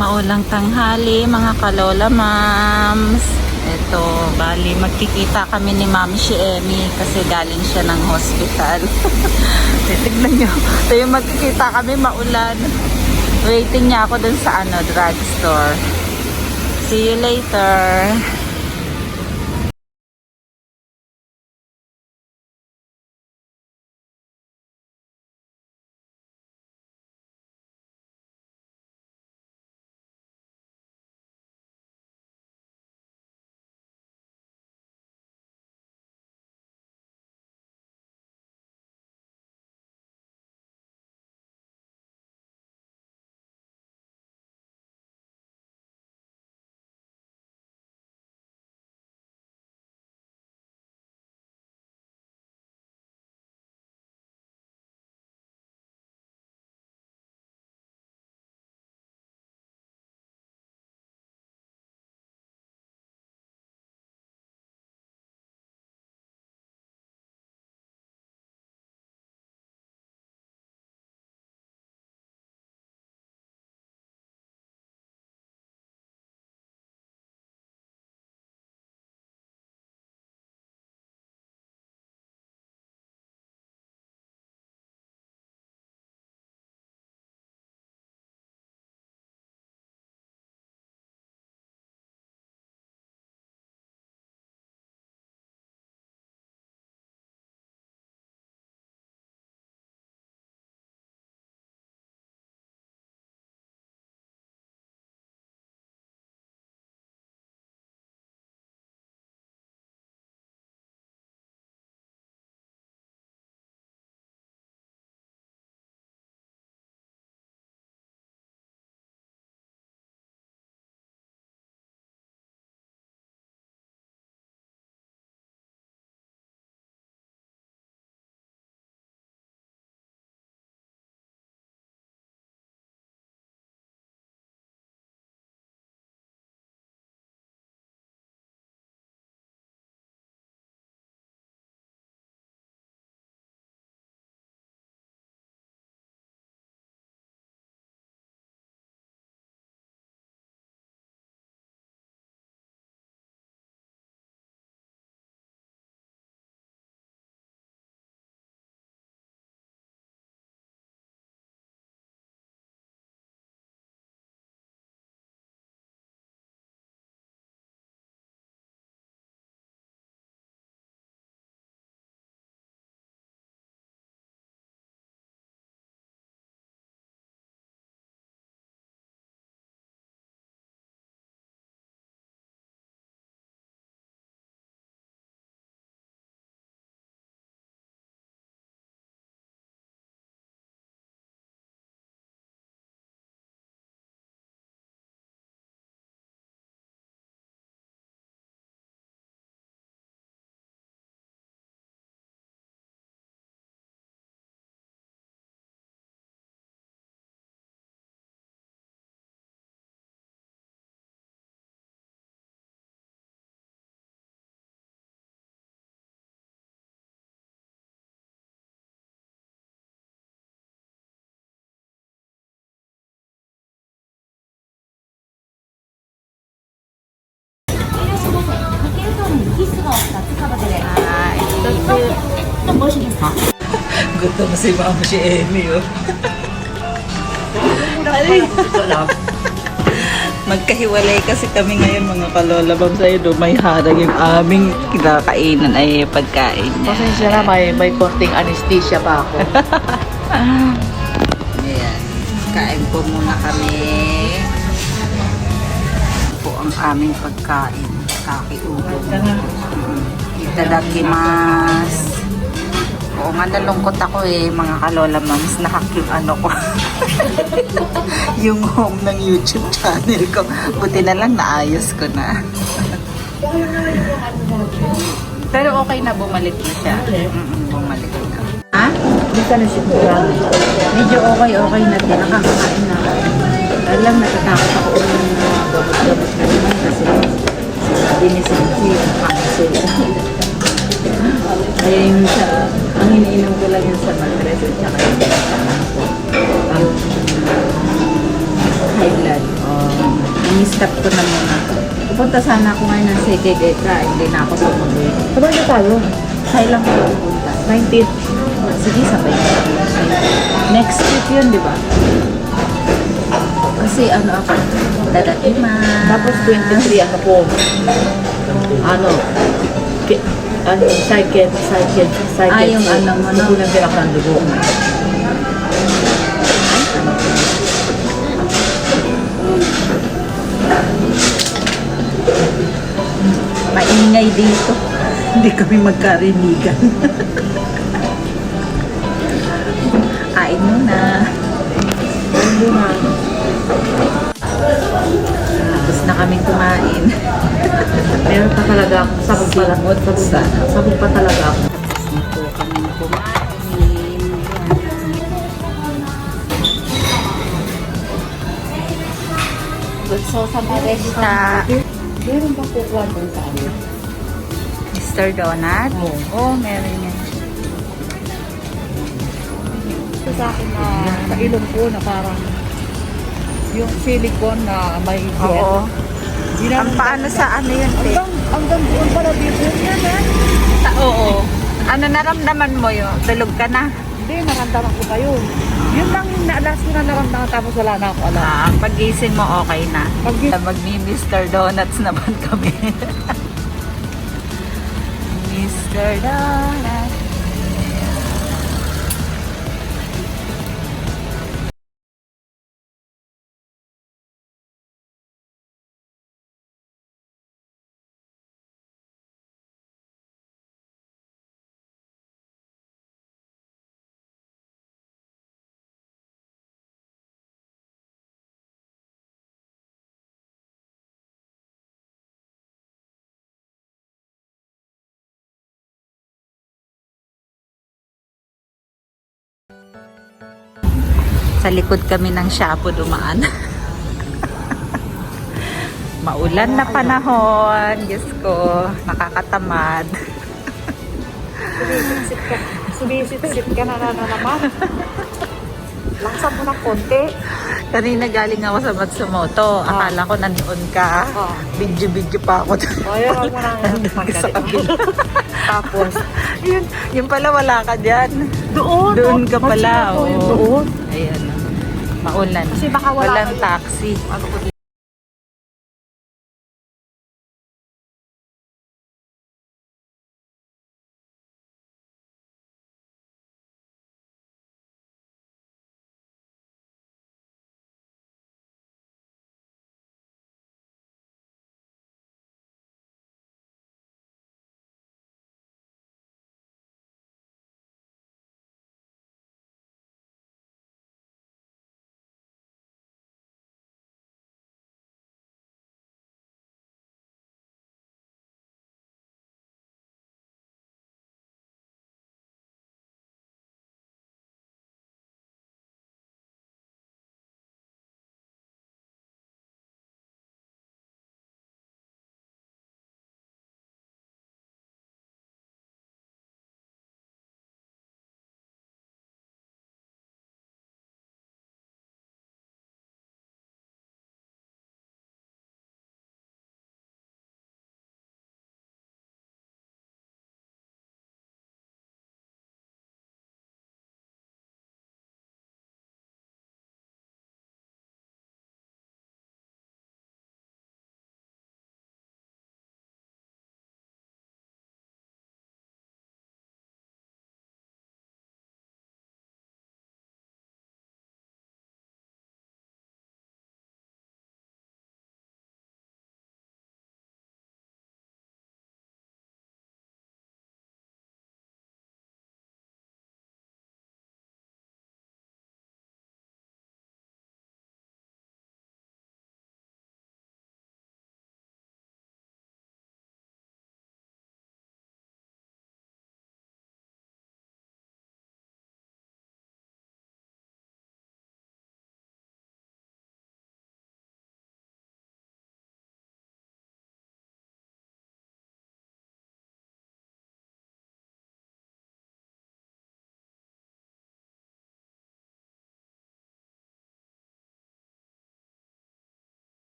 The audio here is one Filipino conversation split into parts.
Maulang tanghali, mga kalola mams. Ito, bali magkikita kami ni Ma'am si Emmy kasi galing siya ng hospital. Tignan nyo, ito yung magkikita kami, maulan. Waiting niya ako dun sa drugstore. See you later. Gutom si Mama si Emmy, oh. Magkahiwalay kasi kami ngayon, mga kalola mams. Sa'yo may harang yung aming kinakainan ay pagkain niya. Pasensya na, may konting anesthesia pa ako. Ayan, kain po muna kami. Po ang aming pagkain. Kakiubo. Itadakimasu. Oo nga, nalungkot ako mga kalola mams. Nahack yung ko. Yung home ng YouTube channel ko. Buti na lang naayos ko na. Pero okay na, bumalik na siya. Bumalik na. Ha? Hindi ka na sigura. Medyo okay na din. Nakakakain na. Alam, natatakot ako ng gabot-gabot na naman kasi sabi ni Cynthia, cancel. Kaya yung ang iniinom ko lang yung sa mattress at saka yung high blood. ini-stop ko na muna. Pupunta sana ako ngayon ng Segegeta, hindi na ako tumuloy. Sabay na tayo. Kaya lang ko pupunta. 19th. Sige, sabay na. Next week yun, di ba? Kasi ano ako, dadakiman. Tapos 23 ano po. Ano? Cycle. Yung ano mo, no? Unang tirak ng dugo. Maingay dito. Hindi kami magkarinigan. Kain muna. Tapos na kaming kumain. Meron pa talaga ako. Sabog pa talaga ako. Ito kami kumain. Gutso sa Maresta. Meron ba kukuha doon sa ano? Mr. Donut? Oo, meron yan. Ito sa akin na sa ilong ko na parang yung silicone na may gel. Oo. Ang paano sa ano yun, te? Hanggang doon pala dito yan eh. Oo. Ano naramdaman mo yun? Tulog ka na? Hindi, naramdaman ko pa yun. Yun lang last ko na naramdaman tapos wala na ako alam. Pag-gising mo, okay na. Magmi-Mr. Donuts naman kami. Mr. Donut. Sa likod kami ng Shapo dumaan. Maulan na panahon. Diyos ko, nakakatamad. Sumisit-sit ka na naman. Laksan mo ng konti. Kanina galing ako sa Matsumoto. Akala ko nandoon ka. Video-video pa ako. Ayaw mo na Sa kabila. Tapos, Yun pala wala ka dyan. doon Ka pala. Doon. Ayan. Maulan. Kasi baka wala Walang kayo. taxi. Ano ko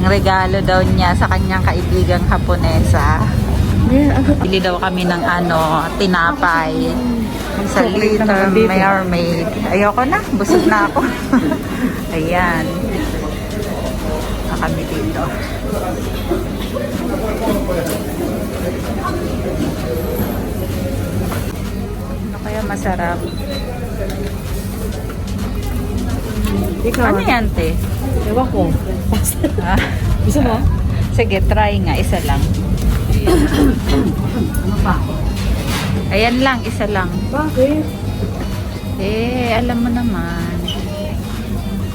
Ang regalo daw niya sa kanyang kaibigang Haponesa. Bili daw kami ng tinapay sa Little Mermaid. Ayoko na, busog na ako. Ayan. Kami dito. Ano kaya masarap? Ikaw, Ano yan, te? ewan ko. Ah, Gusto mo? sige, try nga. Isa lang. Ano pa? Ayan lang, isa lang. Bakit? Alam mo naman.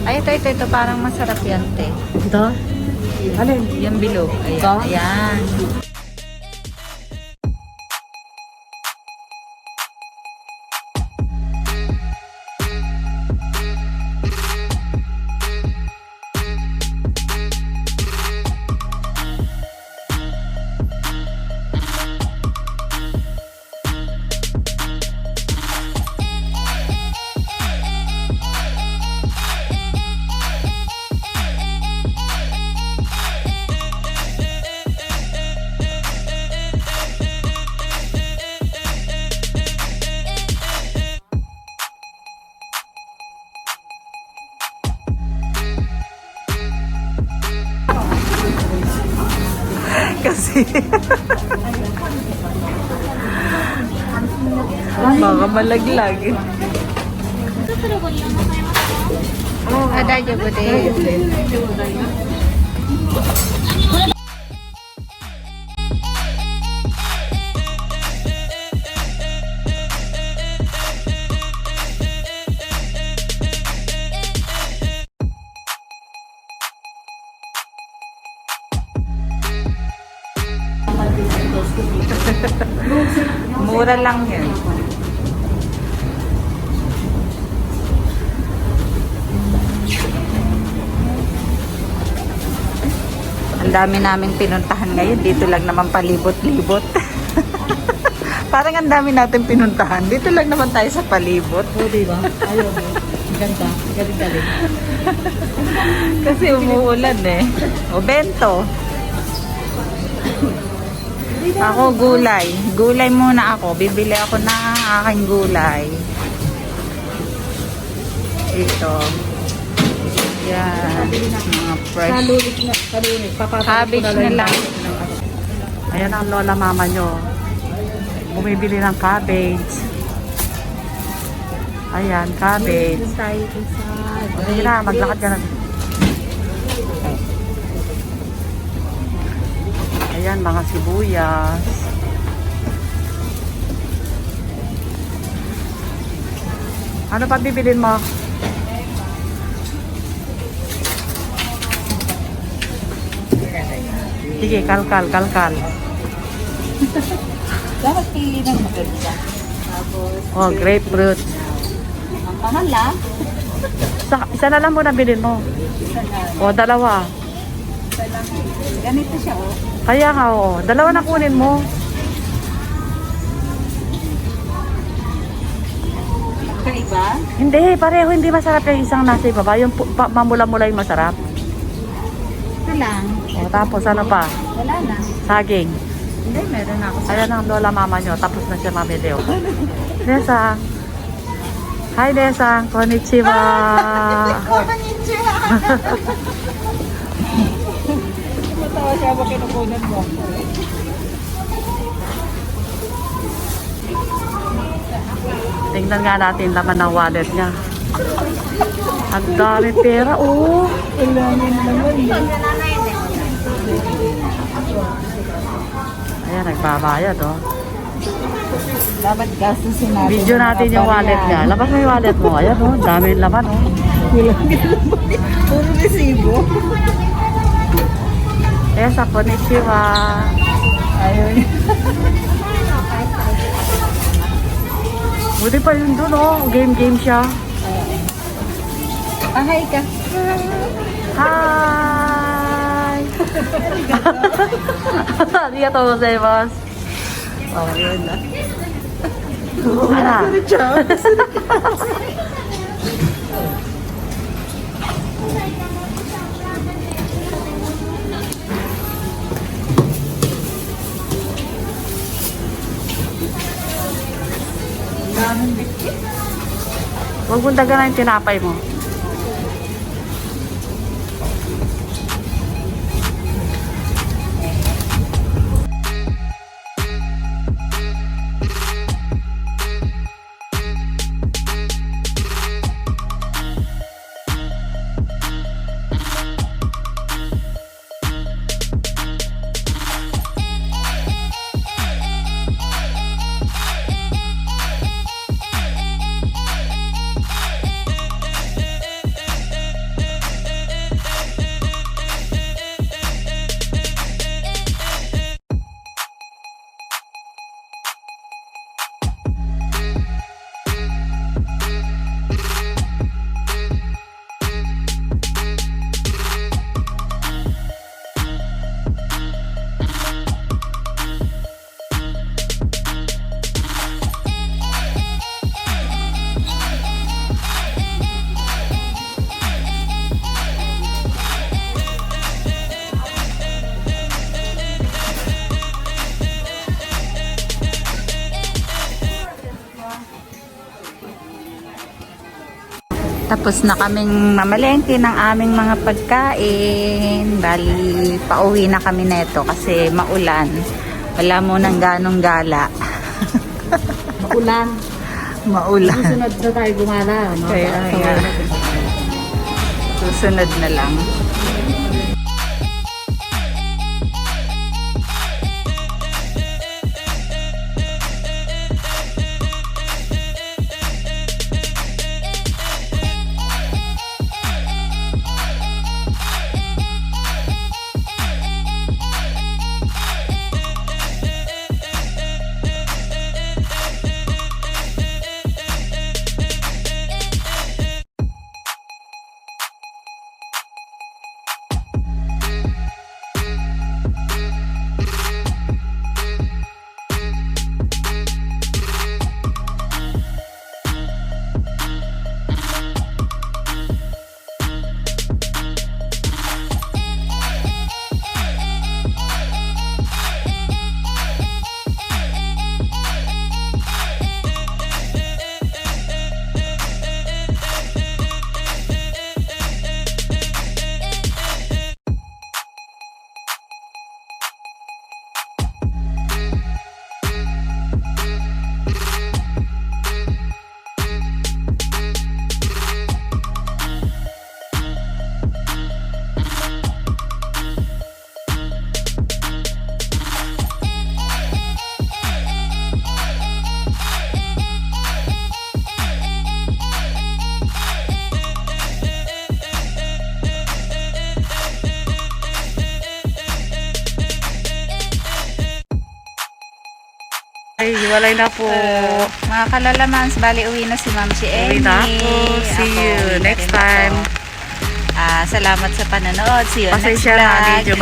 Ay, ito. Parang masarap yan, te. Ito? Alin? Yung bilog. Ayan. Ito? Ayan. Kasi baka malaglag. Ada aja bude. Mura lang yan. Ang dami naming pinuntahan ngayon. Dito lang naman palibot-libot. Parang ang dami natin pinuntahan. Dito lang naman tayo sa palibot. O, diba? Ayaw mo. Ganda. Galing-galing. Kasi umuulan eh. O, bento. Ako gulay. Gulay muna ako. Bibili ako ng aking gulay. Ito. Yan. Mga fresh. Kalunik. Papasok Cabbage na lang. Ayan ang lola mama nyo. Bumibili ng cabbage. Ayan, cabbage. Sige na, maglakad ka na. Ayan, mga sibuyas. Ano pa bibilin mo? Sige, kalkal. Dapat pili ng maganda. Oh, grapefruit. Ang mahal ah. Isa na lang muna bilhin mo. O, dalawa. Ganito siya oh. Kaya nga, oo. Dalawa na kunin mo. Kaiba? Hindi, pareho. Hindi masarap yung isang nasa ibaba. Yung mamula-mula yung masarap. Ito lang. O, tapos ano pa? Wala na. Saging. Hindi, meron ako sa... Ayan ang lola mama nyo. Tapos na siya mamili. O. Nesang. Hi, Nesang. Konnichiwa. Konnichiwa! Matawa siya ba kinukunan mo? Tingnan nga natin laman ng wallet niya. Ang dami pera, oh. Ayan, nagbabayad, oh. Dapat gastusin natin. Video natin yung wallet niya. Labas mo yung wallet mo. Ayan, oh. Dami yung laman, oh. Puro resibo. Ayan, sa konnichiwa. Ayun. Buti pa yun dun, oh. Game siya. Hi ka. Hi! Arigatou gozaimasu. Oh, yun na. Ara. Huwag mong daganan yung tinapay mo. Tapos na kaming mamalengke ng aming mga pagkain. Bali, pauwi na kami neto kasi maulan. Wala mo nang ganong gala. Maulan. Maulan. Susunod na tayo gumala. No? Kaya nga. Susunod na lang. Ay, hiwalay na po. Mga kalalamans, bali uwi na si Ma'am si Uwi Emmy. na po. See Ako, you uwi na next rin time. ako. Salamat sa panonood. See you next Pasensya na, vlog. medyo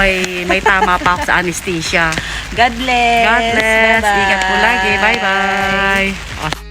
may tama pa ako sa anesthesia. God bless. God bless. Bye-bye. Ingat po lagi. Bye-bye.